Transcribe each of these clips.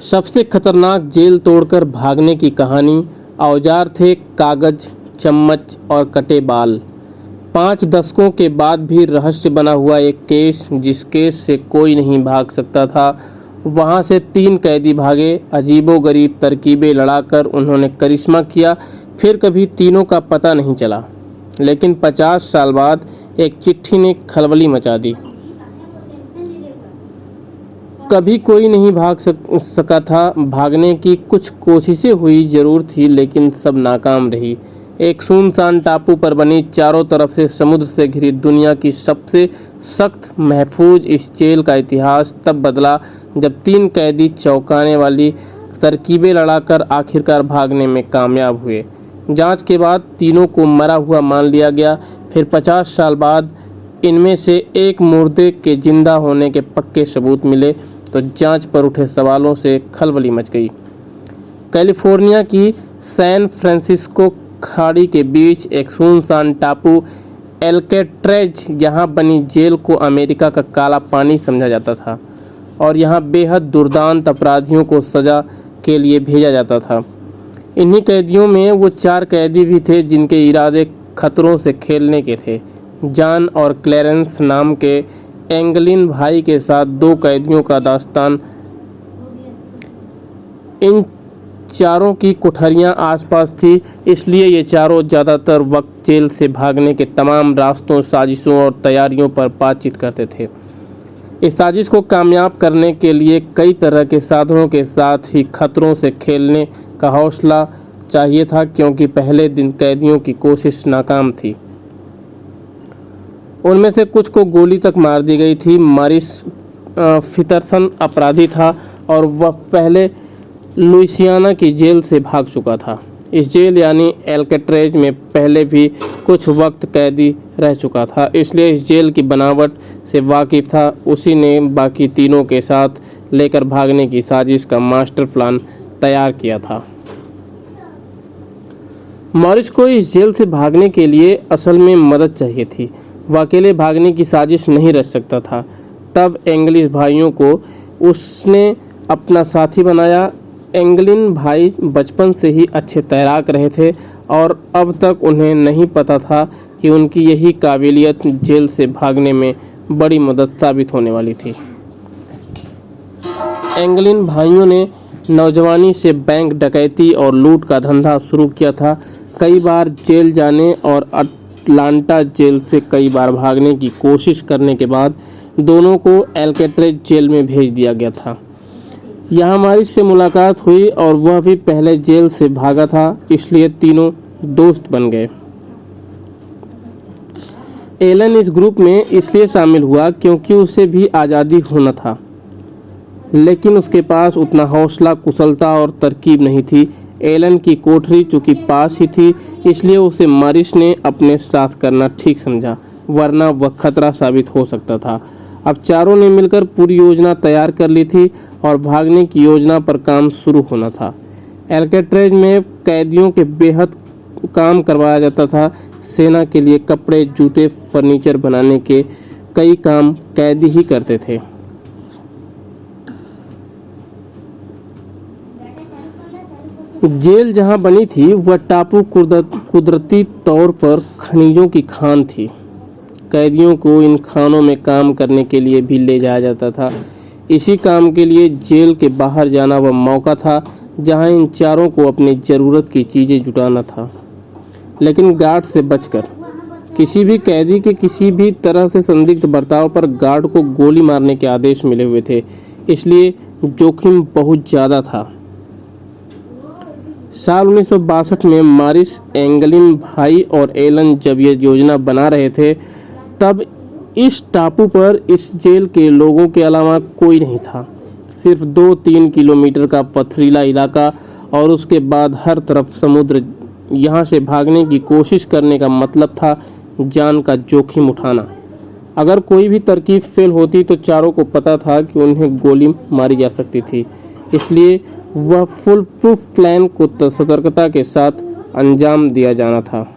सबसे खतरनाक जेल तोड़कर भागने की कहानी। औजार थे कागज, चम्मच और कटे बाल। 5 दशकों के बाद भी रहस्य बना हुआ एक केस, जिस केस से कोई नहीं भाग सकता था, वहां से 3 कैदी भागे। अजीबोगरीब तरकीबें लड़ाकर उन्होंने करिश्मा किया, फिर कभी तीनों का पता नहीं चला। लेकिन 50 साल बाद एक चिट्ठी ने खलबली मचा दी। कभी कोई नहीं भाग सका था। भागने की कुछ कोशिशें हुई जरूर थी, लेकिन सब नाकाम रही। एक सुनसान टापू पर बनी, चारों तरफ से समुद्र से घिरी दुनिया की सबसे सख्त महफूज इस जेल का इतिहास तब बदला जब 3 कैदी चौंकाने वाली तरकीबें लड़ाकर आखिरकार भागने में कामयाब हुए। जांच के बाद तीनों को मरा हुआ मान लिया गया। फिर 50 साल बाद इनमें से एक मुर्दे के जिंदा होने के पक्के सबूत मिले तो जांच पर उठे सवालों से खलबली मच गई। कैलिफोर्निया की सैन फ्रांसिस्को खाड़ी के बीच एक सुनसान टापू एल्केट्रेज, यहाँ बनी जेल को अमेरिका का काला पानी समझा जाता था और यहाँ बेहद दुर्दांत अपराधियों को सज़ा के लिए भेजा जाता था। इन्हीं कैदियों में वो 4 कैदी भी थे जिनके इरादे खतरों से खेलने के थे। जॉन और क्लेरेंस नाम के एंगलिन भाई के साथ 2 कैदियों का दास्तान। इन चारों की कोठरियां आसपास थी, इसलिए ये चारों ज़्यादातर वक्त जेल से भागने के तमाम रास्तों, साजिशों और तैयारियों पर बातचीत करते थे। इस साजिश को कामयाब करने के लिए कई तरह के साधनों के साथ ही खतरों से खेलने का हौसला चाहिए था, क्योंकि पहले दिन कैदियों की कोशिश नाकाम थी। उनमें से कुछ को गोली तक मार दी गई थी। मॉरिस फितरसन अपराधी था और वह पहले लुइसियाना की जेल से भाग चुका था। इस जेल यानी एल्केट्रेज में पहले भी कुछ वक्त कैदी रह चुका था, इसलिए इस जेल की बनावट से वाकिफ था। उसी ने बाकी तीनों के साथ लेकर भागने की साजिश का मास्टर प्लान तैयार किया था। मॉरिस को इस जेल से भागने के लिए असल में मदद चाहिए थी। वह अकेले भागने की साजिश नहीं रच सकता था। तब एंगलिश भाइयों को उसने अपना साथी बनाया। एंगलिन भाई बचपन से ही अच्छे तैराक रहे थे और अब तक उन्हें नहीं पता था कि उनकी यही काबिलियत जेल से भागने में बड़ी मदद साबित होने वाली थी। एंगलिन भाइयों ने नौजवानी से बैंक डकैती और लूट का धंधा शुरू किया था। कई बार जेल जाने और अटलांटा जेल से कई बार भागने की कोशिश करने के बाद दोनों को एल्केट्रेज जेल में भेज दिया गया था। यहाँ मॉरिस से मुलाकात हुई और वह भी पहले जेल से भागा था, इसलिए तीनों दोस्त बन गए। एलन इस ग्रुप में इसलिए शामिल हुआ क्योंकि उसे भी आज़ादी होना था, लेकिन उसके पास उतना हौसला, कुशलता और तरकीब नहीं थी। एलन की कोठरी चूंकि पास ही थी, इसलिए उसे मॉरिस ने अपने साथ करना ठीक समझा, वरना वह खतरा साबित हो सकता था। अब चारों ने मिलकर पूरी योजना तैयार कर ली थी और भागने की योजना पर काम शुरू होना था। एल्केट्रेज में कैदियों के बेहद काम करवाया जाता था। सेना के लिए कपड़े, जूते, फर्नीचर बनाने के कई काम कैदी ही करते थे। जेल जहां बनी थी वह टापू कुदरती तौर पर खनिजों की खान थी। कैदियों को इन खानों में काम करने के लिए भी ले जाया जाता था। इसी काम के लिए जेल के बाहर जाना वह मौका था जहां इन चारों को अपनी ज़रूरत की चीज़ें जुटाना था, लेकिन गार्ड से बचकर। किसी भी कैदी के किसी भी तरह से संदिग्ध बर्ताव पर गार्ड को गोली मारने के आदेश मिले हुए थे, इसलिए जोखिम बहुत ज़्यादा था। साल 1962 में मॉरिस, एंगलिन भाई और एलन जब ये योजना बना रहे थे, तब इस टापू पर इस जेल के लोगों के अलावा कोई नहीं था। सिर्फ 2-3 किलोमीटर का पथरीला इलाका और उसके बाद हर तरफ समुद्र। यहाँ से भागने की कोशिश करने का मतलब था जान का जोखिम उठाना। अगर कोई भी तरकीब फेल होती तो चारों को पता था कि उन्हें गोली मारी जा सकती थी, इसलिए वह फुल प्रूफ प्लान को सतर्कता के साथ अंजाम दिया जाना था।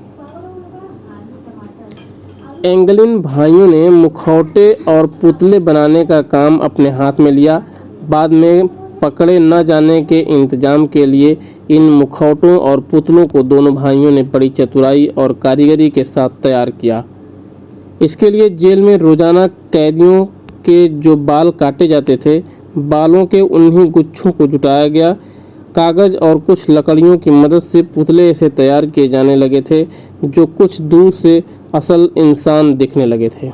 एंगलिन भाइयों ने मुखौटे और पुतले बनाने का काम अपने हाथ में लिया। बाद में पकड़े न जाने के इंतजाम के लिए इन मुखौटों और पुतलों को दोनों भाइयों ने बड़ी चतुराई और कारीगरी के साथ तैयार किया। इसके लिए जेल में रोजाना कैदियों के जो बाल काटे जाते थे, बालों के उन्हीं गुच्छों को जुटाया गया। कागज और कुछ लकड़ियों की मदद से पुतले ऐसे तैयार किए जाने लगे थे जो कुछ दूर से असल इंसान दिखने लगे थे।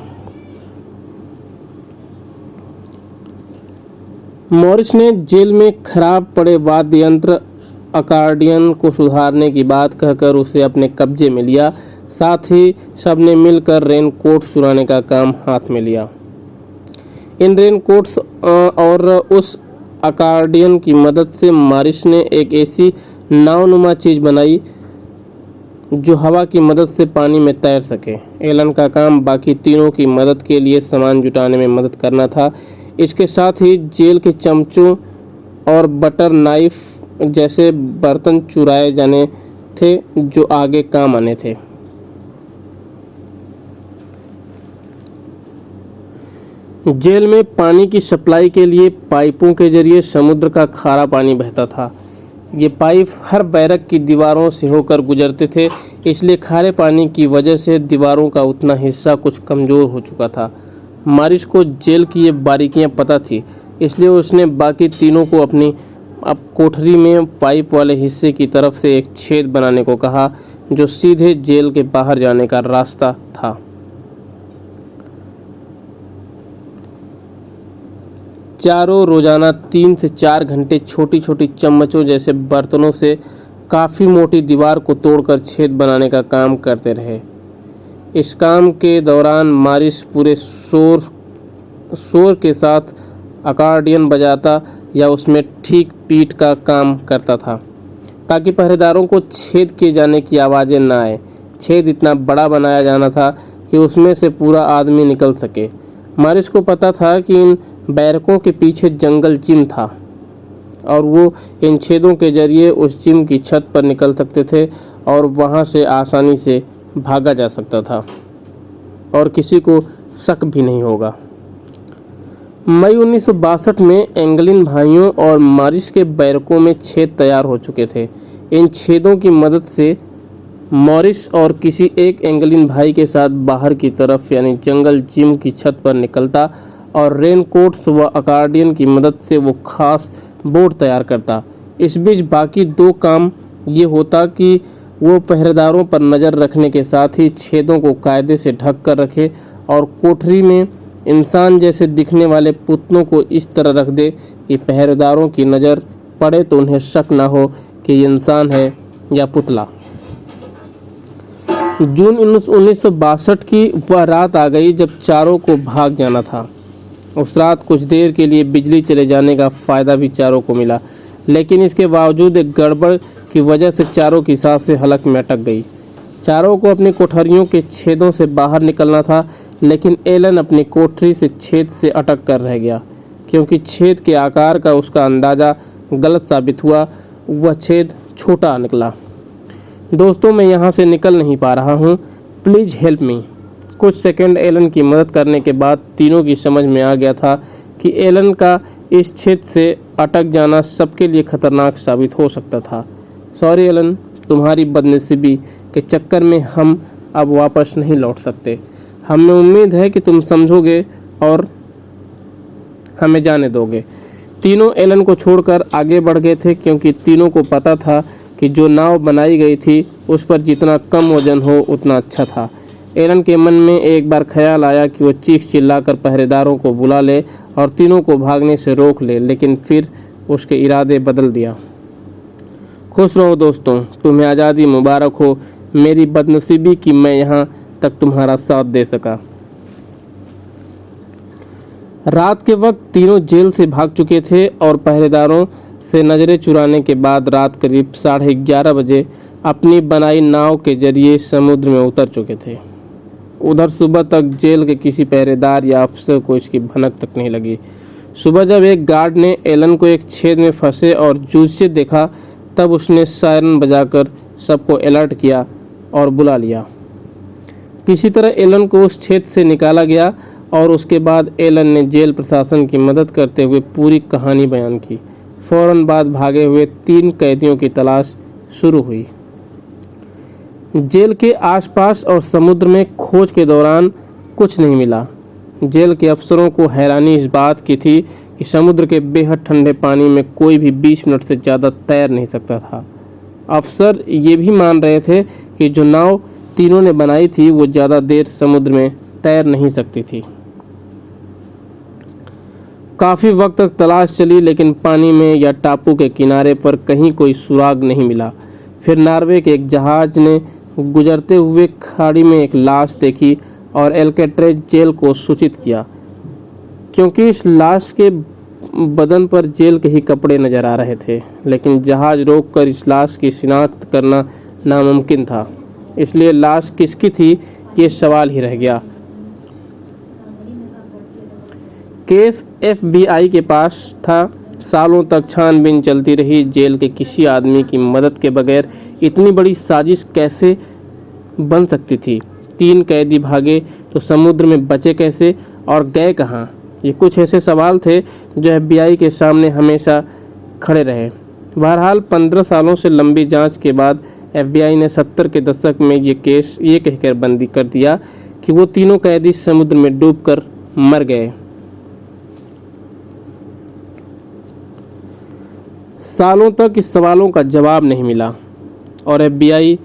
मॉरिस ने जेल में खराब पड़े वाद्य यंत्र अकॉर्डियन को सुधारने की बात कहकर उसे अपने कब्जे में लिया। साथ ही सबने मिलकर रेनकोट चुराने का काम हाथ में लिया। इन रेनकोट्स और उस अकॉर्डियन की मदद से मॉरिस ने एक ऐसी नावनुमा चीज़ बनाई जो हवा की मदद से पानी में तैर सके। एलन का काम बाकी तीनों की मदद के लिए सामान जुटाने में मदद करना था। इसके साथ ही जेल के चमचों और बटर नाइफ जैसे बर्तन चुराए जाने थे जो आगे काम आने थे। जेल में पानी की सप्लाई के लिए पाइपों के जरिए समुद्र का खारा पानी बहता था। ये पाइप हर बैरक की दीवारों से होकर गुजरते थे, इसलिए खारे पानी की वजह से दीवारों का उतना हिस्सा कुछ कमज़ोर हो चुका था। मॉरिस को जेल की ये बारीकियां पता थी, इसलिए उसने बाकी तीनों को अपनी कोठरी में पाइप वाले हिस्से की तरफ से एक छेद बनाने को कहा जो सीधे जेल के बाहर जाने का रास्ता था। चारों रोजाना 3 से 4 घंटे छोटी छोटी चम्मचों जैसे बर्तनों से काफ़ी मोटी दीवार को तोड़कर छेद बनाने का काम करते रहे। इस काम के दौरान मॉरिस पूरे शोर के साथ अकॉर्डियन बजाता या उसमें ठीक पीठ का काम करता था ताकि पहरेदारों को छेद किए जाने की आवाज़ें न आए। छेद इतना बड़ा बनाया जाना था कि उसमें से पूरा आदमी निकल सके। मॉरिस को पता था कि इन बैरकों के पीछे जंगल जिम था और वो इन छेदों के जरिए उस जिम की छत पर निकल सकते थे और वहाँ से आसानी से भागा जा सकता था और किसी को शक भी नहीं होगा। मई 1962 में एंगलिन भाइयों और मॉरिस के बैरकों में छेद तैयार हो चुके थे। इन छेदों की मदद से मॉरिस और किसी एक एंगलिन भाई के साथ बाहर की तरफ यानी जंगल जिम की छत पर निकलता और रेनकोट्स व अकॉर्डियन की मदद से वो खास बोर्ड तैयार करता। इस बीच बाकी दो काम ये होता कि वो पहरेदारों पर नज़र रखने के साथ ही छेदों को कायदे से ढक कर रखे और कोठरी में इंसान जैसे दिखने वाले पुतलों को इस तरह रख दे कि पहरेदारों की नज़र पड़े तो उन्हें शक ना हो कि ये इंसान है या पुतला। जून 1962 की वह रात आ गई जब चारों को भाग जाना था। उस रात कुछ देर के लिए बिजली चले जाने का फ़ायदा भी चारों को मिला, लेकिन इसके बावजूद एक गड़बड़ की वजह से चारों की सांसें हलक में अटक गई। चारों को अपनी कोठरियों के छेदों से बाहर निकलना था, लेकिन एलन अपनी कोठरी से छेद से अटक कर रह गया क्योंकि छेद के आकार का उसका अंदाज़ा गलत साबित हुआ। वह छेद छोटा निकला। दोस्तों, मैं यहाँ से निकल नहीं पा रहा हूँ, प्लीज़ हेल्प मी। कुछ सेकंड एलन की मदद करने के बाद तीनों की समझ में आ गया था कि एलन का इस छेद से अटक जाना सबके लिए खतरनाक साबित हो सकता था। सॉरी एलन, तुम्हारी बदनसीबी के चक्कर में हम अब वापस नहीं लौट सकते। हमें उम्मीद है कि तुम समझोगे और हमें जाने दोगे। तीनों एलन को छोड़कर आगे बढ़ गए थे क्योंकि तीनों को पता था कि जो नाव बनाई गई थी उस पर जितना कम वजन हो उतना अच्छा था। एलन के मन में एक बार ख्याल आया कि वो चीख चिल्लाकर पहरेदारों को बुला ले और तीनों को भागने से रोक ले, लेकिन फिर उसके इरादे बदल दिया। खुश रहो दोस्तों, तुम्हें आज़ादी मुबारक हो। मेरी बदनसीबी कि मैं यहाँ तक तुम्हारा साथ दे सका। रात के वक्त तीनों जेल से भाग चुके थे और पहरेदारों से नज़रें चुराने के बाद रात करीब 11:30 बजे अपनी बनाई नाव के जरिए समुद्र में उतर चुके थे। उधर सुबह तक जेल के किसी पहरेदार या अफसर को इसकी भनक तक नहीं लगी। सुबह जब एक गार्ड ने एलन को एक छेद में फंसे और जूझते देखा, तब उसने सायरन बजाकर सबको अलर्ट किया और बुला लिया। किसी तरह एलन को उस छेद से निकाला गया और उसके बाद एलन ने जेल प्रशासन की मदद करते हुए पूरी कहानी बयान की। फौरन बाद भागे हुए 3 कैदियों की तलाश शुरू हुई। जेल के आसपास और समुद्र में खोज के दौरान कुछ नहीं मिला। जेल के अफसरों को हैरानी इस बात की थी कि समुद्र के बेहद ठंडे पानी में कोई भी 20 मिनट से ज़्यादा तैर नहीं सकता था। अफसर ये भी मान रहे थे कि जो नाव तीनों ने बनाई थी वो ज़्यादा देर समुद्र में तैर नहीं सकती थी। काफ़ी वक्त तक तलाश चली, लेकिन पानी में या टापू के किनारे पर कहीं कोई सुराग नहीं मिला। फिर नॉर्वे के एक जहाज ने गुजरते हुए खाड़ी में एक लाश देखी और एल्केट्रेज जेल को सूचित किया, क्योंकि इस लाश के बदन पर जेल के ही कपड़े नजर आ रहे थे। लेकिन जहाज रोककर इस लाश की शिनाख्त करना नामुमकिन था, इसलिए लाश किसकी थी ये सवाल ही रह गया। केस FBI के पास था। सालों तक छानबीन चलती रही। जेल के किसी आदमी की मदद के बगैर इतनी बड़ी साजिश कैसे बन सकती थी? 3 कैदी भागे तो समुद्र में बचे कैसे और गए कहाँ? ये कुछ ऐसे सवाल थे जो FBI के सामने हमेशा खड़े रहे। बहरहाल 15 सालों से लंबी जांच के बाद FBI ने 70 के दशक में ये केस ये कहकर बंदी कर दिया कि वो तीनों कैदी समुद्र में डूबकर मर गए। सालों तक इस सवालों का जवाब नहीं मिला और FBI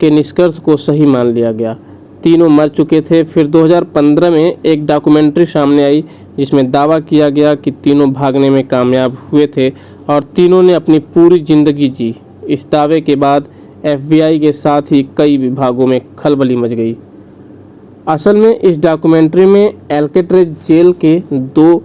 के निष्कर्ष को सही मान लिया गया। तीनों मर चुके थे। फिर 2015 में एक डॉक्यूमेंट्री सामने आई जिसमें दावा किया गया कि तीनों भागने में कामयाब हुए थे और तीनों ने अपनी पूरी जिंदगी जी। इस दावे के बाद FBI के साथ ही कई विभागों में खलबली मच गई। असल में इस डॉक्यूमेंट्री में एल्केट्रेज जेल के 2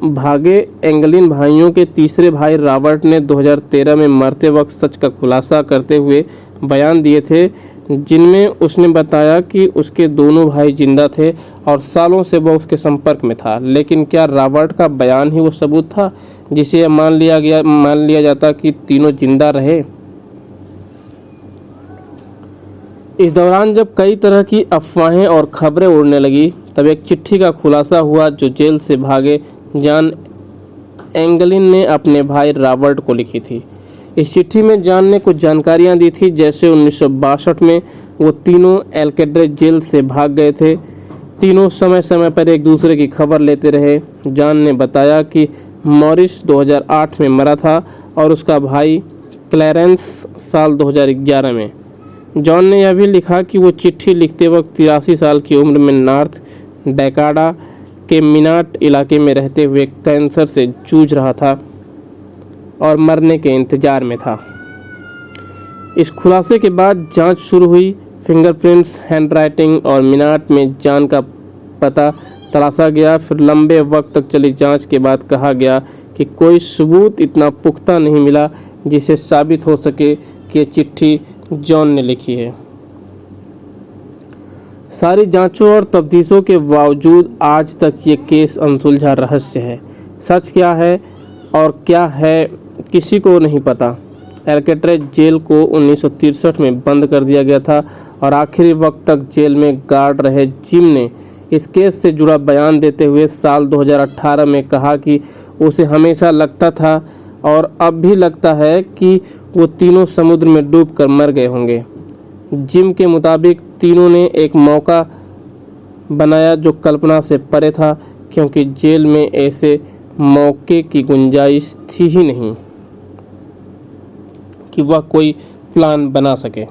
भागे एंगलिन भाइयों के तीसरे भाई रॉबर्ट ने 2013 में मरते वक्त सच का खुलासा करते हुए बयान दिए थे, जिनमें उसने बताया कि उसके दोनों भाई जिंदा थे और सालों से वह उसके संपर्क में था। लेकिन क्या रॉबर्ट का बयान ही वो सबूत था जिसे मान लिया जाता कि तीनों जिंदा रहे? इस दौरान जब कई तरह की अफवाहें और खबरें उड़ने लगी, तब एक चिट्ठी का खुलासा हुआ जो जेल से भागे जॉन एंगलिन ने अपने भाई रॉबर्ट को लिखी थी। इस चिट्ठी में जॉन ने कुछ जानकारियां दी थी, जैसे 1962 में वो तीनों एल्केट्रेज जेल से भाग गए थे। तीनों समय समय पर एक दूसरे की खबर लेते रहे। जॉन ने बताया कि मॉरिस 2008 में मरा था और उसका भाई क्लैरेंस साल 2011 में। जॉन ने यह भी लिखा कि वो चिट्ठी लिखते वक्त 83 साल की उम्र में नॉर्थ डैकोटा के मिनाट इलाके में रहते हुए कैंसर से जूझ रहा था और मरने के इंतजार में था। इस खुलासे के बाद जांच शुरू हुई। फिंगरप्रिंट्स, हैंडराइटिंग और मिनाट में जॉन का पता तलाशा गया। फिर लंबे वक्त तक चली जांच के बाद कहा गया कि कोई सबूत इतना पुख्ता नहीं मिला जिसे साबित हो सके कि ये चिट्ठी जॉन ने लिखी है। सारी जांचों और तफ्तीशों के बावजूद आज तक ये केस अनसुलझा रहस्य है। सच क्या है और क्या है किसी को नहीं पता। एल्केट्रेज जेल को 1963 में बंद कर दिया गया था और आखिरी वक्त तक जेल में गार्ड रहे जिम ने इस केस से जुड़ा बयान देते हुए साल 2018 में कहा कि उसे हमेशा लगता था और अब भी लगता है कि वो तीनों समुद्र में डूबकर मर गए होंगे। जिम के मुताबिक तीनों ने एक मौका बनाया जो कल्पना से परे था, क्योंकि जेल में ऐसे मौके की गुंजाइश थी ही नहीं कि वह कोई प्लान बना सके।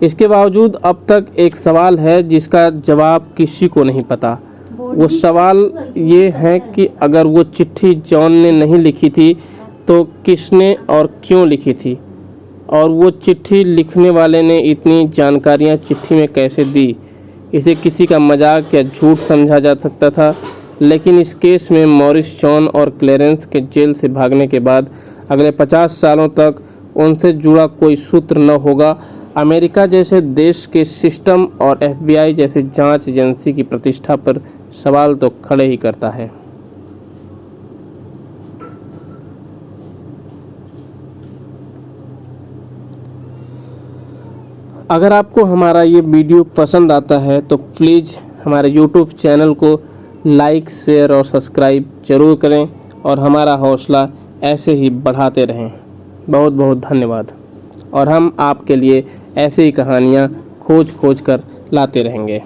इसके बावजूद अब तक एक सवाल है जिसका जवाब किसी को नहीं पता। वो सवाल ये है कि अगर वो चिट्ठी जॉन ने नहीं लिखी थी तो किसने और क्यों लिखी थी, और वो चिट्ठी लिखने वाले ने इतनी जानकारियां चिट्ठी में कैसे दी। इसे किसी का मजाक या झूठ समझा जा सकता था, लेकिन इस केस में मॉरिस, जॉन और क्लैरेंस के जेल से भागने के बाद अगले 50 सालों तक उनसे जुड़ा कोई सूत्र न होगा। अमेरिका जैसे देश के सिस्टम और FBI जैसे जांच एजेंसी की प्रतिष्ठा पर सवाल तो खड़े ही करता है। अगर आपको हमारा ये वीडियो पसंद आता है तो प्लीज़ हमारे YouTube चैनल को लाइक, शेयर और सब्सक्राइब जरूर करें और हमारा हौसला ऐसे ही बढ़ाते रहें। बहुत बहुत धन्यवाद। और हम आपके लिए ऐसे ही कहानियाँ खोज खोज कर लाते रहेंगे।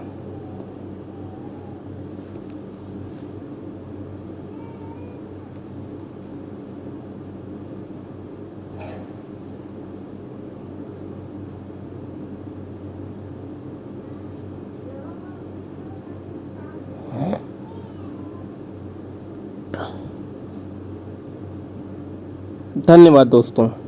धन्यवाद दोस्तों।